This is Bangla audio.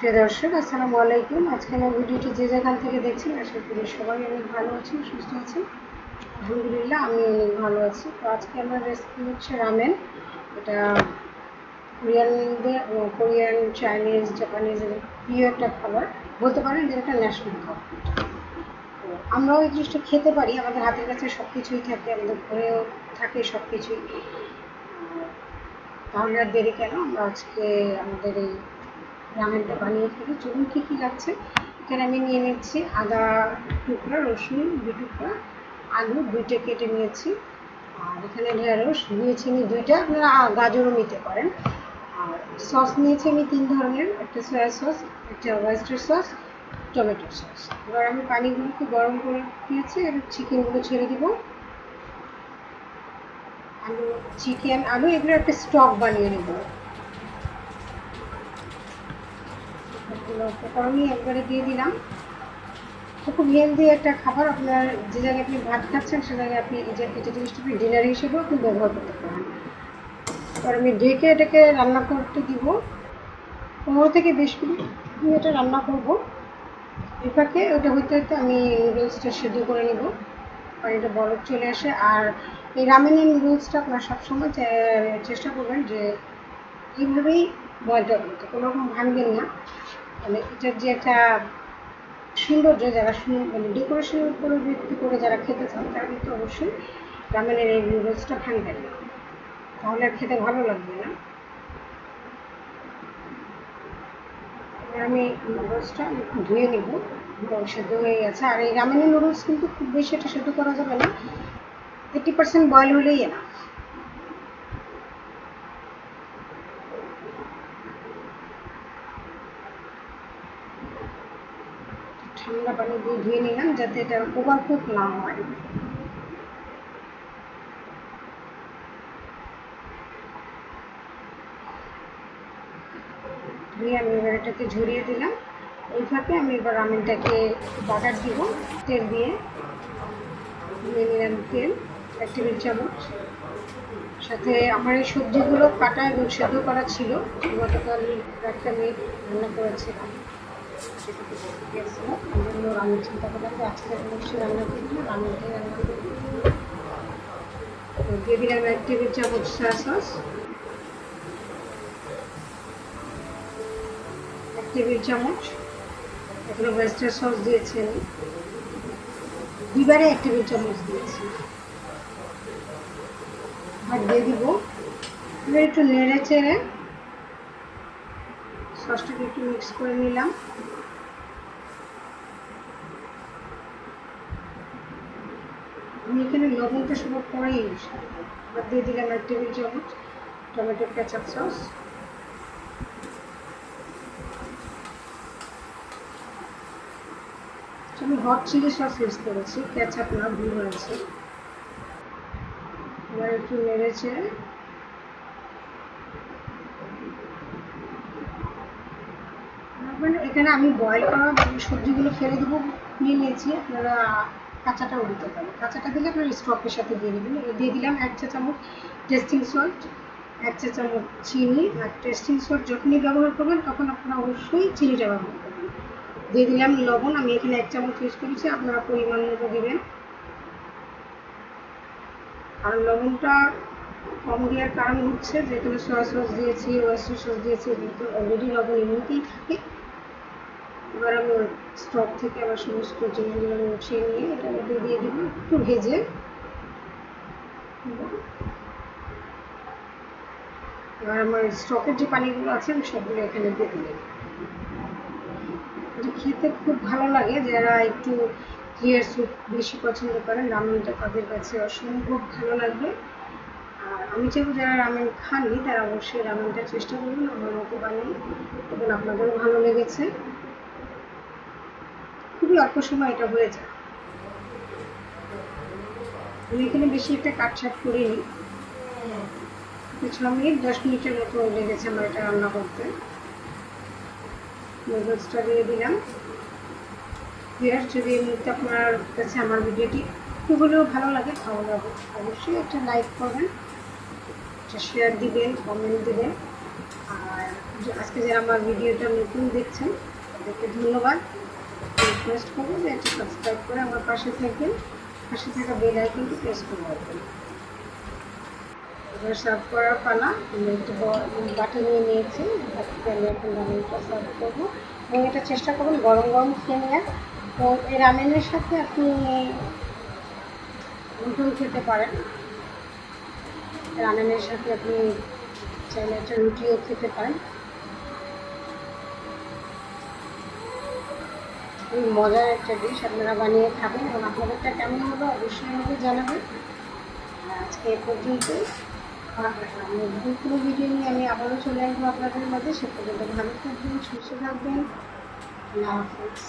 প্রিয় দর্শক, আসসালামু আলাইকুম। আজকে আমার ভিডিওটি যে যেখান থেকে দেখছেন আশা করি সবাই অনেক ভালো আছেন, সুস্থ আছেন। আলহামদুলিল্লাহ আমি অনেক ভালো আছি। তো আজকে আমার রেসিপি হচ্ছে রামেন। এটা কোরিয়ান, চাইনিজ, জাপানিজের প্রিয় একটা খাবার, বলতে পারেন যে একটা ন্যাশনাল খাবার। তো আমরাও এই জিনিসটা খেতে পারি, আমাদের হাতের কাছে সব কিছুই থাকে, আমাদের ঘরেও থাকে সব কিছুই। তাহলে আর দেরি কেন, আমরা আজকে আমাদের এই রামেনটা বানিয়ে ফেলি। চলুন কী কী লাগছে। এখানে আমি নিয়ে নিচ্ছি আদা টুকরা, রসুন 2 টুকরা, আলু 2টে কেটে নিয়েছি, আর এখানে ঢেঁড়স নিয়েছি আমি 2টা, আপনারা গাজরও নিতে পারেন। আর সস নিয়েছি আমি 3 ধরনের, একটা সয়া সস, একটা ওয়েস্টার সস, টমেটো সস। এবার আমি পানিগুলোকে গরম করে দিয়েছি, এবার চিকেনগুলো ছেড়ে দিব। আলু, চিকেন, আলু এগুলো একটা স্টক বানিয়ে নেব। উপকরণই একবারে দিয়ে দিলাম। খুব হেলদি একটা খাবার, আপনার যে জায়গায় আপনি ভাত খাচ্ছেন সে জায়গায় আপনি এটা জিনিসটা আপনি ডিনার হিসেবেও আপনি ব্যবহার করতে পারেন। এবার আমি ঢেকে এটাকে রান্না করতে দিব, 15 থেকে 20 মিনিট রান্না করব। এটাকে ওটা হইতে হইতে আমি নুডলসটা সেদ্ধ করে নেব, পানিটা বরফ চলে আসে। আর এই রামেনের নুডলসটা আপনার সবসময় চেষ্টা করবেন যে এইভাবেই বয়লটা করতে, কোনো রকম ভাঙবেন না। মানে এটার যে একটা সৌন্দর্য, যারা মানে ডেকোরেশনের উপরে ভিত্তি করে যারা খেতে চান তারা কিন্তু অবশ্যই রামেনের এই নুডলসটা ভাঙবেন না, তাহলে আর খেতে ভালো লাগবে না। আমি নুডলসটা ধুয়ে নেব, সেদ্ধ হয়ে গেছে। আর এই রামেনের নুডলস কিন্তু খুব বেশি এটা সেদ্ধ করা যাবে না, 80% বয়েল হলেই এনাফ। ঠান্ডা পানি দিয়ে ধুয়ে নিলাম যাতে এটা ওভারকুক না হয়। ধুয়ে আমি এবার এটাকে ঝরিয়ে দিলাম। এই ফাঁকে আমি এবার রামেনটাকে বাটার দিব, তেল দিয়ে নিলাম তেল 1 টেবিল চামচ। সাথে আমার এই সবজিগুলো কাটা এবং সেদ্ধ করা ছিল, গতকাল একটা মেয়ে রান্না করেছিলাম, আমি চিন্তা করলাম যে আজকে অবশ্যই রান্না করবো, রান্নাটাই রান্না করবো। দিয়ে দিলাম 1 টেবিল চামচ সয়া সস, 1 টেবিল চামচ এখানে ওয়েস্টার সস দিয়েছি আমি, দুইবারে 1 টেবিল চামচ দিয়েছি। আর দিয়ে দিব, এবার একটু নেড়ে চেড়ে সসটাকে একটু মিক্স করে নিলাম। আমি এখানে লবণটা সবার পরে ইউজ করি। আর দিয়ে দিলাম 1 টেবিল চামচ টমেটো কেচাপ সস, আমি হট চিলি সস ইউজ করেছি, কেচাপ না, ভুল হয়েছে। এবার একটু নেড়েছে এখানে আমি বয়েল করা সবজিগুলো ফেলে দেবো নিয়ে নিয়েছি, আপনারা কাঁচাটাও দিতে পারেন। কাঁচাটা দিলে আপনার স্টকের সাথে দিয়ে দেবেন। দিয়ে দিলাম 1 চা চামচ টেস্টিং সল্ট, 1 চা চামচ চিনি। আর টেস্টিং সল্ট যখনই ব্যবহার করবেন তখন আপনারা অবশ্যই চিনিটা ব্যবহার করবেন। দিয়ে দিলাম লবণ, আমি এখানে 1 চামচ ইউজ করেছি, আপনারা পরিমাণ মতো দেবেন। আর লবণটা কম দেওয়ার কারণ হচ্ছে যে এখানে সয়া সস দিয়েছি, ওয়েস্টার সস দিয়েছি, কিন্তু অলরেডি লবণ এমনিতেই থাকে। এবার আমি স্টক থেকে আবার সমস্ত জিনিসগুলো মুছিয়ে নিয়ে এটার মধ্যে দিয়ে দিব, একটু ভেজে। এবার আমার স্টকের যে পানিগুলো আছে আমি সবগুলো এখানে দিয়ে দিলাম। এটা খেতে খুব ভালো লাগে, যারা একটু ক্লিয়ার স্যুপ বেশি পছন্দ করেন রামেনটা তাদের কাছে অসম্ভব ভালো লাগবে। আর আমি চাইবো যারা রামেন খাননি তারা অবশ্যই রামেনটা চেষ্টা করবেন আমার মতো বানিয়ে, এবং আপনাদেরও ভালো লেগেছে। খুবই অল্প সময় এটা হয়ে যায়। আমি এখানে বেশি একটা কাটছাট করিনি, 6 মিনিট 10 মিনিটের মতো লেগেছে আমার এটা রান্না করতে। নুডলসটা দিয়ে দিলাম। যদি এই মুহূর্তে আপনার কাছে আমার ভিডিওটি একটু হলেও ভালো লাগে তাহলে অবশ্যই একটা লাইক করবেন, একটা শেয়ার দিবেন, কমেন্ট দিবেন। আর আজকে যারা আমার ভিডিওটা নতুন দেখছেন তাদেরকে ধন্যবাদ। রিকোয়েস্ট করবো যে একটু সাবস্ক্রাইব করে আমার পাশে থাকবেন, পাশে থাকা বেল আইকনটি প্রেস করে রাখবেন। এবার সার্ভ করার পালা। আমি একটু বাটি নিয়ে নিয়েছি, বাটিতে আমি এখন রামেনটা সার্ভ করবো এবং এটা চেষ্টা করুন গরম গরম খেয়ে নেওয়ার। তো এই রামেনের সাথে আপনি রুটিও খেতে পারেন, রামেনের সাথে আপনি চাইলে একটা রুটিও খেতে পারেন। খুবই মজার একটা ডিশ, আপনারা বানিয়ে খাবেন এবং আপনাদেরটা কেমন হলো অবশ্যই আমাকে জানাবেন। আজকে এ পর্যন্তই। নতুন কোনো ভিডিও নিয়ে আমি আবারও চলে আসবো আপনাদের মাঝে। সে পর্যন্ত ভালো থাকবেন, সুস্থ থাকবেন। আল্লাহ হাফিজ।